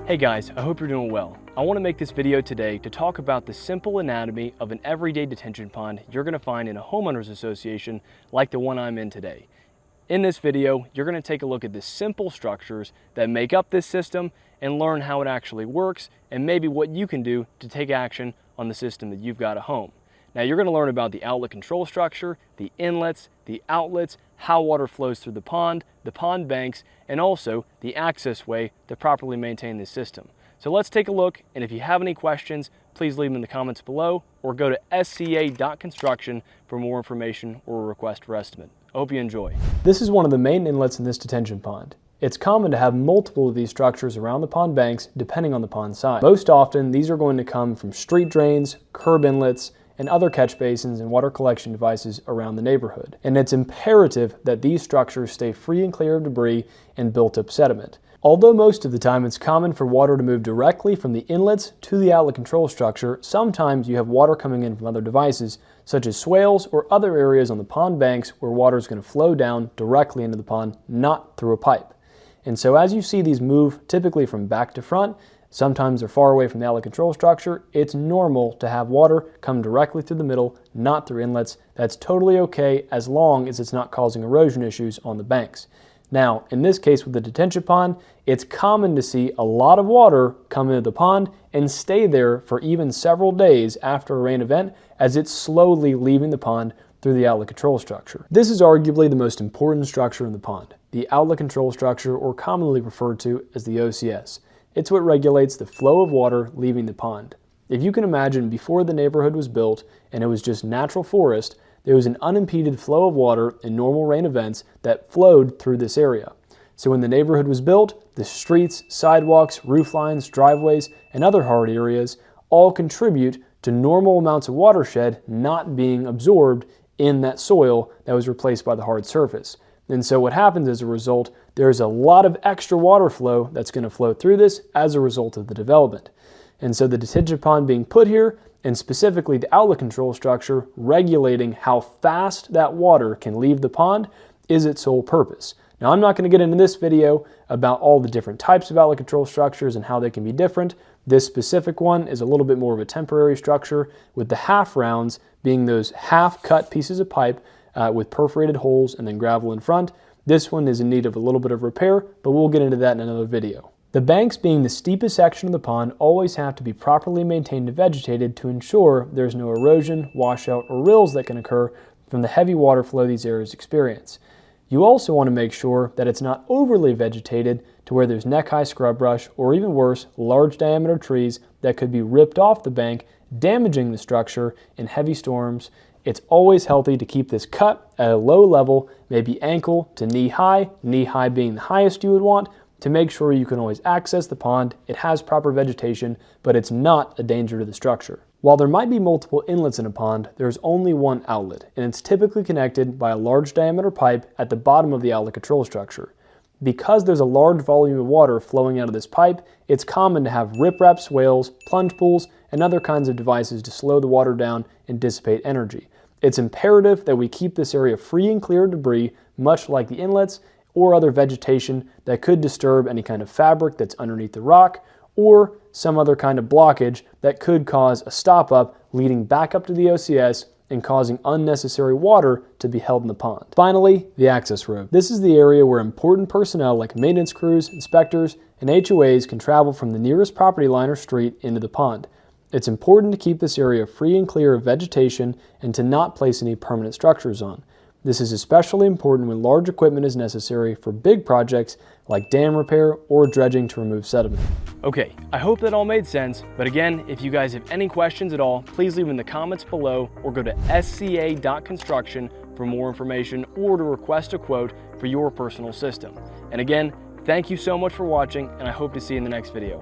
Hey guys, I hope you're doing well. I want to make this video today to talk about the simple anatomy of an everyday detention pond you're going to find in a homeowners association like the one I'm in today. In this video, you're going to take a look at the simple structures that make up this system and learn how it actually works and maybe what you can do to take action on the system that you've got at home. Now you're going to learn about the outlet control structure, the inlets, the outlets, how water flows through the pond banks, and also the access way to properly maintain this system. So let's take a look, and if you have any questions, please leave them in the comments below or go to SCA.construction for more information or a request for estimate. I hope you enjoy. This is one of the main inlets in this detention pond. It's common to have multiple of these structures around the pond banks depending on the pond size. Most often, these are going to come from street drains, curb inlets, and other catch basins and water collection devices around the neighborhood. And it's imperative that these structures stay free and clear of debris and built-up sediment. Although most of the time it's common for water to move directly from the inlets to the outlet control structure, sometimes you have water coming in from other devices, such as swales or other areas on the pond banks where water is going to flow down directly into the pond, not through a pipe. And so as you see these move typically from back to front, sometimes they're far away from the outlet control structure, it's normal to have water come directly through the middle, not through inlets. That's totally okay as long as it's not causing erosion issues on the banks. Now, in this case with the detention pond, it's common to see a lot of water come into the pond and stay there for even several days after a rain event as it's slowly leaving the pond through the outlet control structure. This is arguably the most important structure in the pond, the outlet control structure, or commonly referred to as the OCS. It's what regulates the flow of water leaving the pond. If you can imagine, before the neighborhood was built and it was just natural forest, there was an unimpeded flow of water in normal rain events that flowed through this area. So when the neighborhood was built, the streets, sidewalks, roof lines, driveways, and other hard areas all contribute to normal amounts of watershed not being absorbed in that soil that was replaced by the hard surface. And so what happens as a result, there's a lot of extra water flow that's going to flow through this as a result of the development. And so the detention pond being put here, and specifically the outlet control structure regulating how fast that water can leave the pond, is its sole purpose. Now I'm not going to get into this video about all the different types of outlet control structures and how they can be different. This specific one is a little bit more of a temporary structure, with the half rounds being those half cut pieces of pipe with perforated holes and then gravel in front. This one is in need of a little bit of repair, but we'll get into that in another video. The banks, being the steepest section of the pond, always have to be properly maintained and vegetated to ensure there's no erosion, washout, or rills that can occur from the heavy water flow these areas experience. You also want to make sure that it's not overly vegetated to where there's neck-high scrub brush, or even worse, large diameter trees that could be ripped off the bank, damaging the structure in heavy storms. It's always healthy to keep this cut at a low level, maybe ankle to knee high being the highest you would want, to make sure you can always access the pond. It has proper vegetation, but it's not a danger to the structure. While there might be multiple inlets in a pond, there's only one outlet, and it's typically connected by a large diameter pipe at the bottom of the outlet control structure. Because there's a large volume of water flowing out of this pipe, it's common to have riprap swales, plunge pools, and other kinds of devices to slow the water down and dissipate energy. It's imperative that we keep this area free and clear of debris, much like the inlets or other vegetation that could disturb any kind of fabric that's underneath the rock, or some other kind of blockage that could cause a stop-up leading back up to the OCS and causing unnecessary water to be held in the pond. Finally, the access road. This is the area where important personnel like maintenance crews, inspectors, and HOAs can travel from the nearest property line or street into the pond. It's important to keep this area free and clear of vegetation and to not place any permanent structures on. This is especially important when large equipment is necessary for big projects like dam repair or dredging to remove sediment. Okay, I hope that all made sense, but again, if you guys have any questions at all, please leave them in the comments below or go to SCA.construction for more information or to request a quote for your personal system. And again, thank you so much for watching, and I hope to see you in the next video.